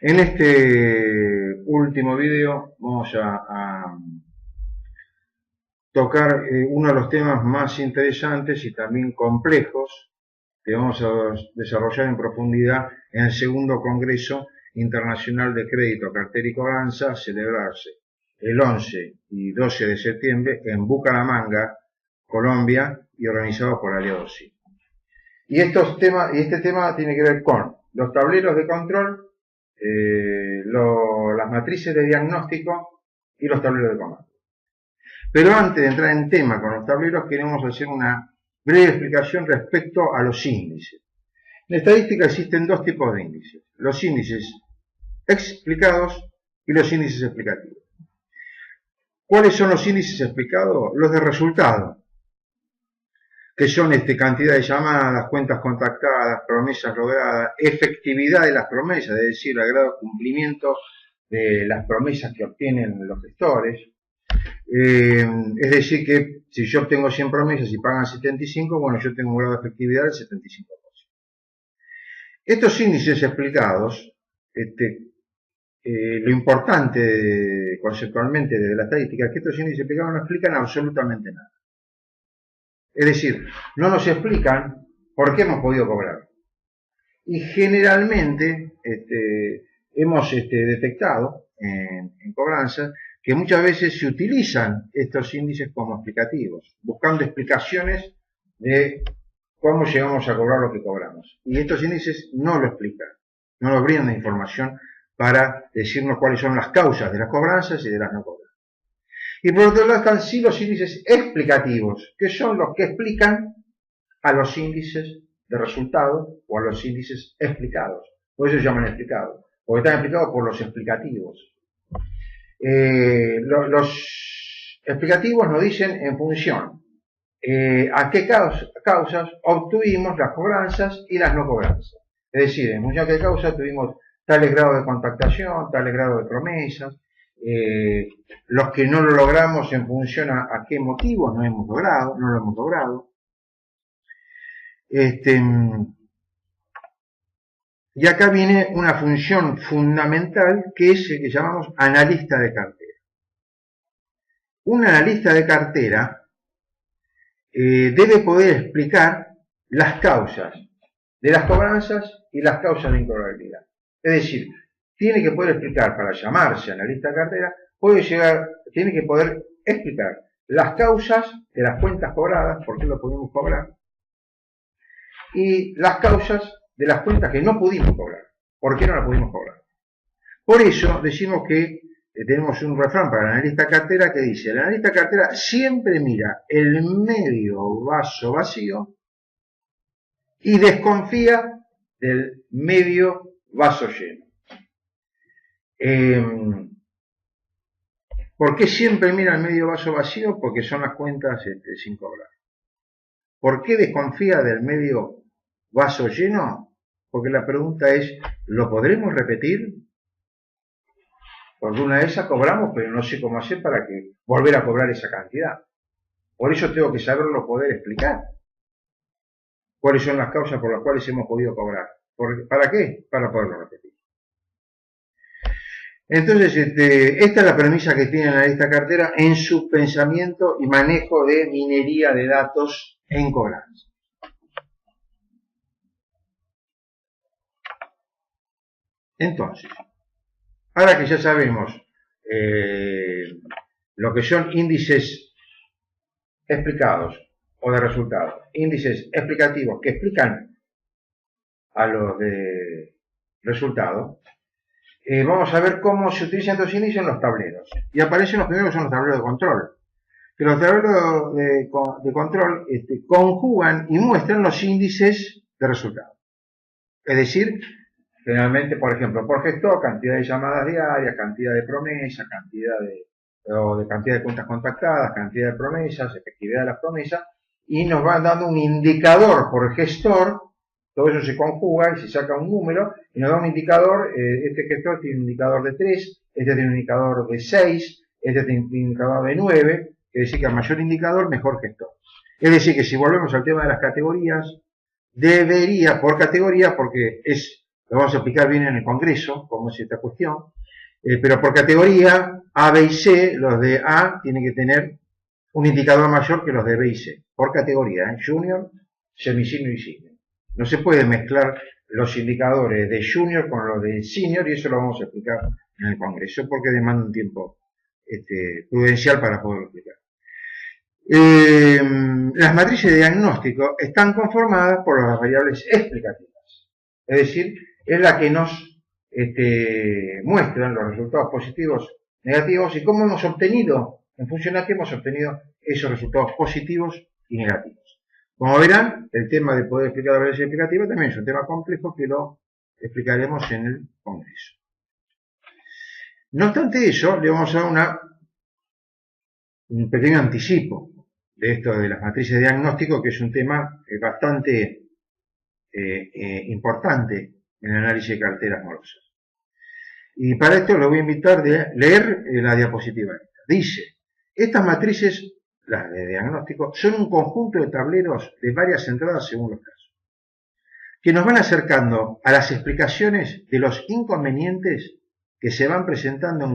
En este último video vamos a tocar uno de los temas más interesantes y también complejos que vamos a desarrollar en profundidad en el segundo Congreso Internacional de Crédito, Cartera y Cobranza, a celebrarse el 11 y 12 de septiembre en Bucaramanga, Colombia, y organizado por Aleosi. Y este tema tiene que ver con los tableros de control, las matrices de diagnóstico y los tableros de comando. Pero antes de entrar en tema con los tableros, queremos hacer una breve explicación respecto a los índices. En estadística existen dos tipos de índices: los índices explicados y los índices explicativos. ¿Cuáles son los índices explicados? Los de resultado, que son cantidad de llamadas, cuentas contactadas, promesas logradas, efectividad de las promesas, es decir, el grado de cumplimiento de las promesas que obtienen los gestores. Es decir, que si yo obtengo 100 promesas y pagan 75, bueno, yo tengo un grado de efectividad del 75%. Estos índices explicados, lo importante conceptualmente de la estadística es que estos índices explicados no explican absolutamente nada. Es decir, no nos explican por qué hemos podido cobrar. Y generalmente hemos detectado en cobranza que muchas veces se utilizan estos índices como explicativos, buscando explicaciones de cómo llegamos a cobrar lo que cobramos. Y estos índices no lo explican, no nos brindan información para decirnos cuáles son las causas de las cobranzas y de las no cobranzas. Y por otro lado están sí los índices explicativos, que son los que explican a los índices de resultado o a los índices explicados. Por eso se llaman explicados, porque están explicados por los explicativos. Los explicativos nos dicen en función a qué causas obtuvimos las cobranzas y las no cobranzas. Es decir, en función a qué causas tuvimos tales grados de contactación, tales grados de promesas, los que no lo logramos en función a qué motivos no lo hemos logrado. Y acá viene una función fundamental que es el que llamamos analista de cartera. Un analista de cartera debe poder explicar las causas de las cobranzas y las causas de incobrabilidad. Es decir, tiene que poder explicar, para llamarse analista de cartera, tiene que poder explicar las causas de las cuentas cobradas, por qué lo pudimos cobrar, y las causas de las cuentas que no pudimos cobrar, por qué no las pudimos cobrar. Por eso decimos que tenemos un refrán para el analista de cartera que dice: el analista de cartera siempre mira el medio vaso vacío y desconfía del medio vaso lleno. ¿Por qué siempre mira el medio vaso vacío? Porque son las cuentas sin cobrar. ¿Por qué desconfía del medio vaso lleno? Porque la pregunta es: ¿lo podremos repetir? Porque una de esas cobramos, pero no sé cómo hacer para volver a cobrar esa cantidad. Por eso tengo que saberlo, poder explicar cuáles son las causas por las cuales hemos podido cobrar. ¿Para qué? Para poderlo repetir. Entonces, esta es la premisa que tiene la analista cartera en su pensamiento y manejo de minería de datos en cobranza. Entonces, ahora que ya sabemos lo que son índices explicados o de resultados, índices explicativos que explican a los de resultados, vamos a ver cómo se utilizan estos índices en los tableros. Y aparecen los primeros que son los tableros de control. Que los tableros de control conjugan y muestran los índices de resultados. Es decir, generalmente, por ejemplo, por gestor, cantidad de llamadas diarias, cantidad de promesas, cantidad de cuentas contactadas, cantidad de promesas, efectividad de las promesas, y nos van dando un indicador por gestor. Todo eso se conjuga y se saca un número y nos da un indicador. Este gestor tiene un indicador de 3, este tiene un indicador de 6, este tiene un indicador de 9, es decir que a mayor indicador, mejor gestor. Es decir que si volvemos al tema de las categorías, debería, por categoría, porque es lo vamos a explicar bien en el Congreso, cómo es esta cuestión, pero por categoría A, B y C, los de A tienen que tener un indicador mayor que los de B y C, por categoría, junior, semi-senior y senior. No se puede mezclar los indicadores de junior con los de senior, y eso lo vamos a explicar en el Congreso, porque demanda un tiempo prudencial para poderlo explicar. Las matrices de diagnóstico están conformadas por las variables explicativas, es decir, es la que nos muestran los resultados positivos, negativos y cómo hemos obtenido, en función a qué hemos obtenido esos resultados positivos y negativos. Como verán, el tema de poder explicar la variable explicativa también es un tema complejo que lo explicaremos en el Congreso. No obstante eso, le vamos a dar un pequeño anticipo de esto de las matrices de diagnóstico, que es un tema bastante importante en el análisis de carteras morosas. Y para esto le voy a invitar a leer la diapositiva. Dice, estas matrices, las de diagnóstico, son un conjunto de tableros de varias entradas según los casos, que nos van acercando a las explicaciones de los inconvenientes que se van presentando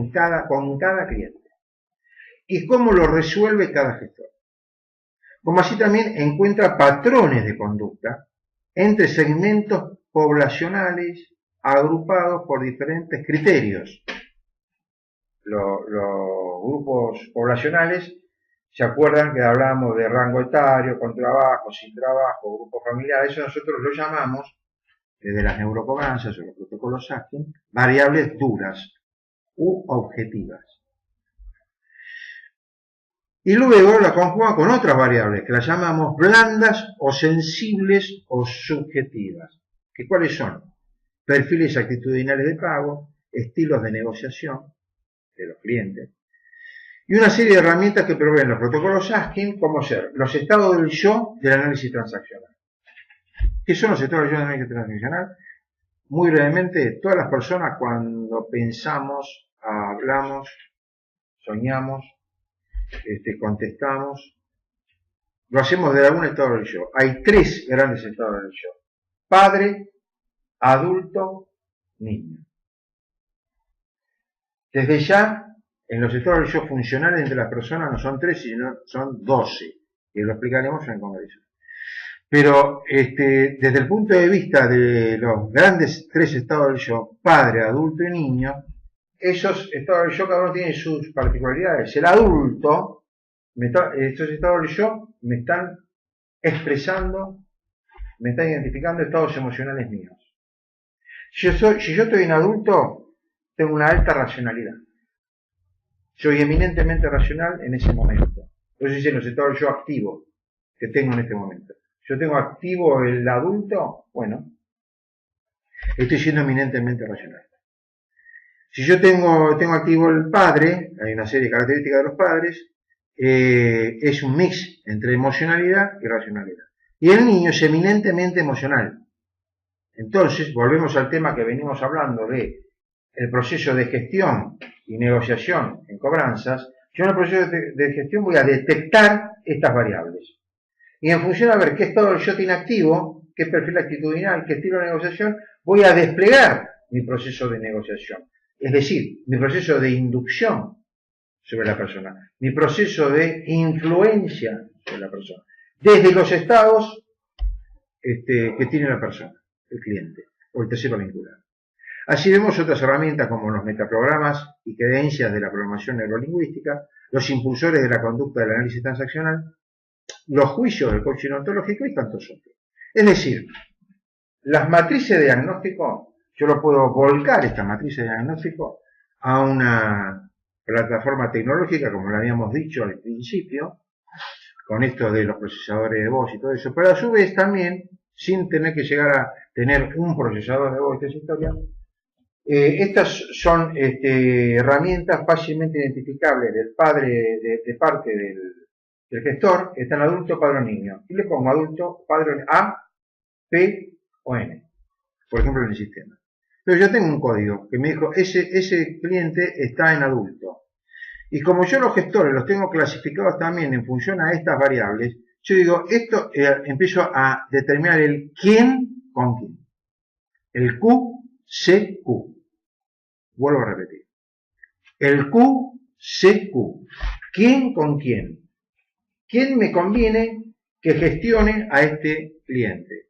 con cada cliente y cómo lo resuelve cada gestor. Como así también encuentra patrones de conducta entre segmentos poblacionales agrupados por diferentes criterios. Los grupos poblacionales, ¿se acuerdan que hablamos de rango etario, con trabajo, sin trabajo, grupos familiares? Eso nosotros lo llamamos, desde las neurocognancias o los protocolos Atkins, variables duras u objetivas. Y luego la conjuga con otras variables que las llamamos blandas o sensibles o subjetivas. ¿Que cuáles son? Perfiles actitudinales de pago, estilos de negociación de los clientes, y una serie de herramientas que proveen los protocolos Atkins, como ser los estados del yo del análisis transaccional. ¿Qué son los estados del yo del análisis transaccional? Muy brevemente, todas las personas cuando pensamos, hablamos, soñamos, contestamos, lo hacemos de algún estado del yo. Hay tres grandes estados del yo: padre, adulto, niño. Desde ya, en los estados del yo funcionales entre las personas no son 3, sino son 12, que lo explicaremos en el Congreso. Pero desde el punto de vista de los grandes tres estados del yo, padre, adulto y niño, esos estados del yo cada uno tiene sus particularidades. El adulto, estos estados del yo me están expresando, me están identificando estados emocionales míos. Si yo estoy en adulto, tengo una alta racionalidad. Soy eminentemente racional en ese momento. Entonces dicen los estados del yo activo que tengo en este momento. Yo tengo activo el adulto, bueno, estoy siendo eminentemente racional. Si yo tengo activo el padre, hay una serie de características de los padres, es un mix entre emocionalidad y racionalidad. Y el niño es eminentemente emocional. Entonces, volvemos al tema que venimos hablando de el proceso de gestión y negociación en cobranzas. Yo en el proceso de gestión voy a detectar estas variables. Y en función a ver qué estado del yo tiene activo, qué perfil actitudinal, qué estilo de negociación, voy a desplegar mi proceso de negociación. Es decir, mi proceso de inducción sobre la persona, mi proceso de influencia sobre la persona, desde los estados que tiene la persona, el cliente, o el tercero vinculado. Así vemos otras herramientas como los metaprogramas y creencias de la programación neurolingüística, los impulsores de la conducta del análisis transaccional, los juicios del coaching ontológico y tantos otros. Es decir, las matrices de diagnóstico, yo lo puedo volcar, esta matriz de diagnóstico, a una plataforma tecnológica, como lo habíamos dicho al principio, con esto de los procesadores de voz y todo eso, pero a su vez también, sin tener que llegar a tener un procesador de voz, esta es historia, estas son herramientas fácilmente identificables del padre, de parte del gestor, está en adulto, padre o niño. Y le pongo adulto, padre A, P o N, por ejemplo en el sistema. Pero yo tengo un código que me dijo, ese cliente está en adulto. Y como yo los gestores los tengo clasificados también en función a estas variables, yo digo, esto empiezo a determinar el quién con quién. El Q QCQ. Vuelvo a repetir. El QCQ. ¿Quién con quién? ¿Quién me conviene que gestione a este cliente?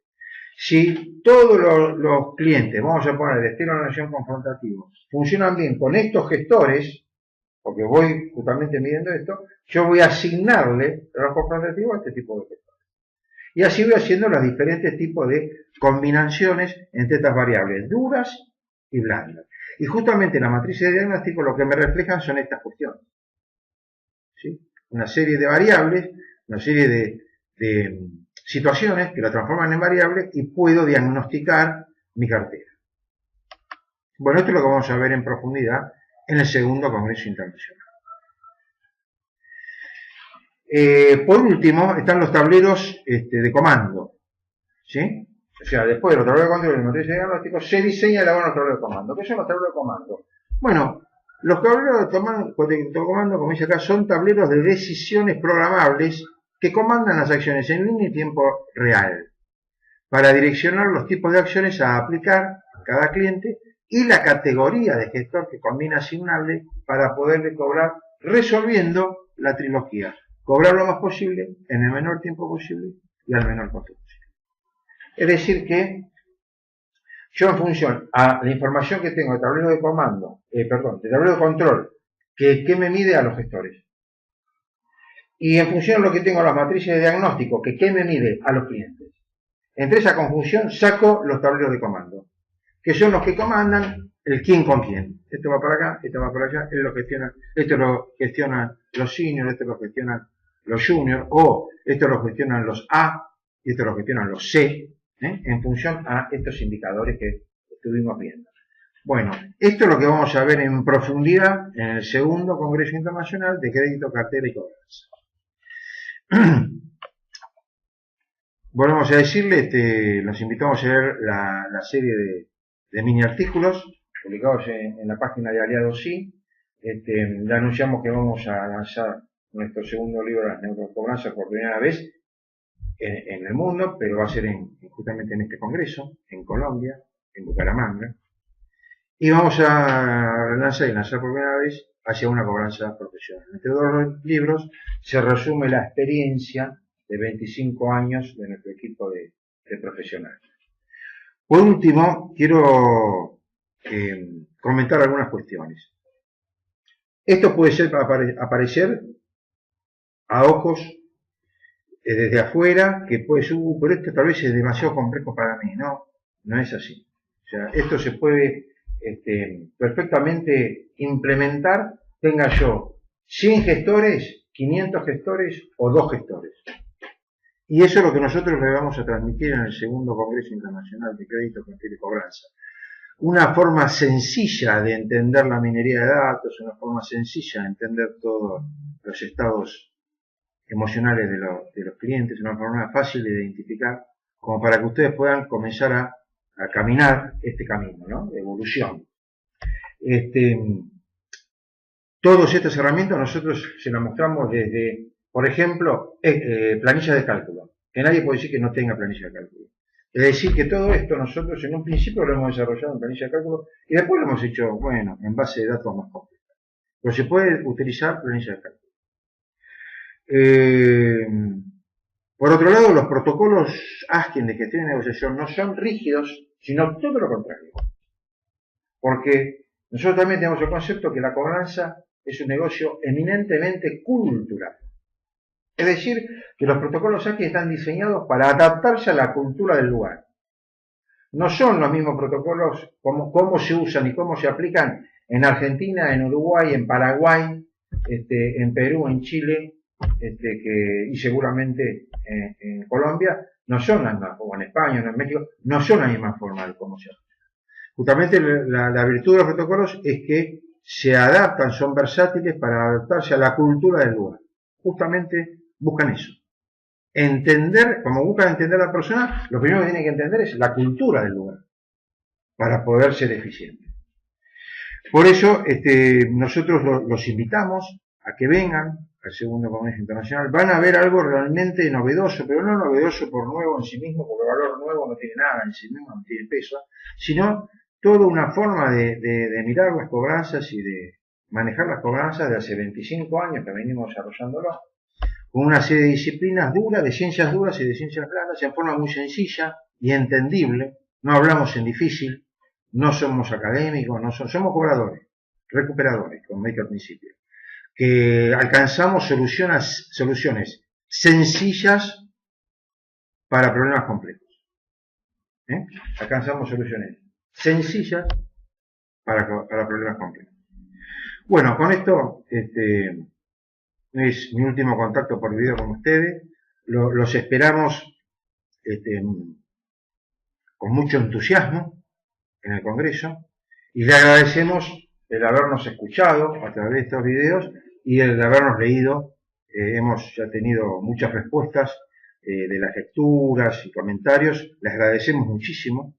Si todos los clientes, vamos a poner de estilo de relación confrontativo, funcionan bien con estos gestores, porque voy justamente midiendo esto, yo voy a asignarle a los confrontativos a este tipo de gestores. Y así voy haciendo los diferentes tipos de combinaciones entre estas variables, duras y blandas. Y justamente la matriz de diagnóstico lo que me reflejan son estas cuestiones. ¿Sí? Una serie de variables, una serie de situaciones que la transforman en variables y puedo diagnosticar mi cartera. Bueno, esto es lo que vamos a ver en profundidad en el segundo Congreso Internacional. Por último, están los tableros de comando. ¿Sí? O sea, después de los tableros de control y la matriz de diagnóstico, se diseña y elabora los tableros de comando. ¿Qué son los tableros de comando? Bueno, los tableros de comando, como dice acá, son tableros de decisiones programables que comandan las acciones en línea y tiempo real, para direccionar los tipos de acciones a aplicar a cada cliente y la categoría de gestor que combina asignable para poderle cobrar, resolviendo la trilogía. Cobrar lo más posible, en el menor tiempo posible y al menor costo posible. Es decir que yo en función a la información que tengo de tablero de comando, de tablero de control, que me mide a los gestores, y en función a lo que tengo las matrices de diagnóstico, que me mide a los clientes. Entre esa conjunción saco los tableros de comando, que son los que comandan el quién con quién. Esto va para acá, esto va para allá, esto lo gestionan los seniors, esto lo gestionan los juniors, o esto lo gestionan los A, y esto lo gestionan los C, en función a estos indicadores que estuvimos viendo. Bueno, esto es lo que vamos a ver en profundidad en el segundo Congreso Internacional de Crédito, Cartera y Cobranza. Volvemos a decirle, los invitamos a leer la serie de mini artículos publicados en la página de Aliados Sí. Le anunciamos que vamos a lanzar nuestro segundo libro, Las Neurocobranzas, por primera vez en el mundo, pero va a ser justamente en este congreso, en Colombia, en Bucaramanga. Y vamos a lanzar por primera vez hacia una cobranza profesional. Entre dos libros se resume la experiencia de 25 años de nuestro equipo de profesionales. Por último, quiero comentar algunas cuestiones. Esto puede ser para aparecer a ojos desde afuera, que puede ser, pero esto tal vez es demasiado complejo para mí. No es así. O sea, esto se puede perfectamente implementar, tenga yo 100 gestores, 500 gestores o 2 gestores. Y eso es lo que nosotros le vamos a transmitir en el segundo Congreso Internacional de Crédito, Cartera y Cobranza. Una forma sencilla de entender la minería de datos, una forma sencilla de entender todos los estados emocionales de los clientes, una forma fácil de identificar, como para que ustedes puedan comenzar a caminar este camino, ¿no? De evolución. Todas estas herramientas nosotros se las mostramos desde, por ejemplo, planilla de cálculo, que nadie puede decir que no tenga planilla de cálculo. Es decir, que todo esto nosotros en un principio lo hemos desarrollado en planilla de cálculo y después lo hemos hecho, bueno, en base de datos más complejos. Pero se puede utilizar planilla de cálculo. Por otro lado, los protocolos ASKIN de gestión y negociación no son rígidos, sino todo lo contrario. Porque nosotros también tenemos el concepto que la cobranza es un negocio eminentemente cultural. Es decir, que los protocolos ASKIN están diseñados para adaptarse a la cultura del lugar. No son los mismos protocolos cómo se usan y cómo se aplican en Argentina, en Uruguay, en Paraguay, en Perú, en Chile, y seguramente en Colombia, no son las mismas, o en España, o en México, no son la misma forma de cómo se hace. Justamente la virtud de los protocolos es que se adaptan, son versátiles para adaptarse a la cultura del lugar. Justamente buscan eso. Entender, como buscan entender a la persona, lo primero que tienen que entender es la cultura del lugar, para poder ser eficientes. Por eso, nosotros los invitamos a que vengan al segundo Congreso Internacional. Van a ver algo realmente novedoso, pero no novedoso por nuevo en sí mismo, porque el valor nuevo no tiene nada en sí mismo, no tiene peso, sino toda una forma de mirar las cobranzas y de manejar las cobranzas de hace 25 años que venimos desarrollándolo, con una serie de disciplinas duras, de ciencias duras y de ciencias blandas, en forma muy sencilla y entendible. No hablamos en difícil, no somos académicos, somos cobradores, recuperadores, como dije al principio, que alcanzamos soluciones sencillas para problemas complejos. Alcanzamos soluciones sencillas para problemas complejos. Bueno, con esto es mi último contacto por video con ustedes. Los esperamos con mucho entusiasmo en el Congreso y le agradecemos el habernos escuchado a través de estos videos y el habernos leído. Hemos ya tenido muchas respuestas de las lecturas y comentarios. Les agradecemos muchísimo,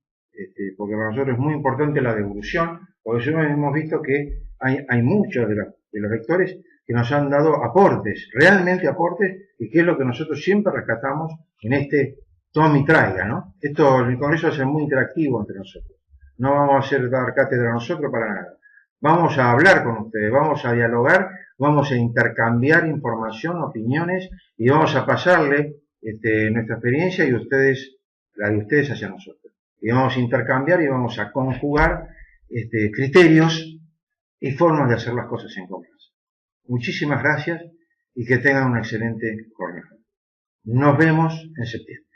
porque para nosotros es muy importante la devolución, porque nosotros hemos visto que hay muchos de los lectores que nos han dado aportes, realmente aportes, y que es lo que nosotros siempre rescatamos en este toma y traiga, ¿no? Esto, el Congreso va a ser muy interactivo entre nosotros. No vamos a dar cátedra nosotros para nada. Vamos a hablar con ustedes, vamos a dialogar, vamos a intercambiar información, opiniones, y vamos a pasarle nuestra experiencia y ustedes, la de ustedes hacia nosotros. Y vamos a intercambiar y vamos a conjugar criterios y formas de hacer las cosas en confianza. Muchísimas gracias y que tengan una excelente jornada. Nos vemos en septiembre.